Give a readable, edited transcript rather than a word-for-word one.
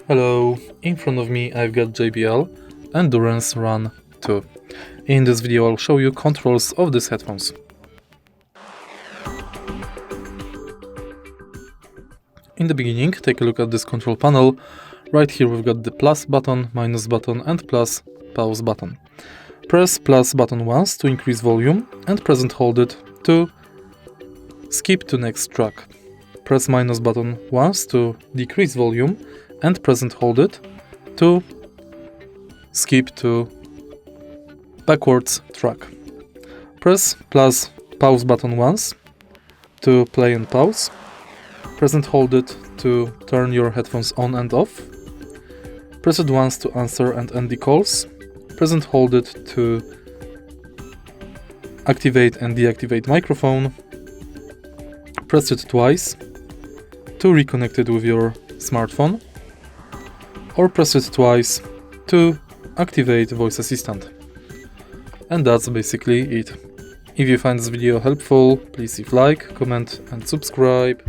Hello, in front of me I've got JBL Endurance Run 2. In this video I'll show you controls of these headphones. In the beginning, take a look at this control panel. Right here we've got the plus button, minus button and plus pause button. Press plus button once to increase volume and press and hold it to skip to next track. Press minus button once to decrease volume and press and hold it to skip to backwards track. Press plus pause button once to play and pause. Press and hold it to turn your headphones on and off. Press it once to answer and end the calls. Press and hold it to activate and deactivate microphone. Press it twice to reconnect it with your smartphone, or press it twice to activate voice assistant. And that's basically it. If you find this video helpful, please leave like, comment and subscribe.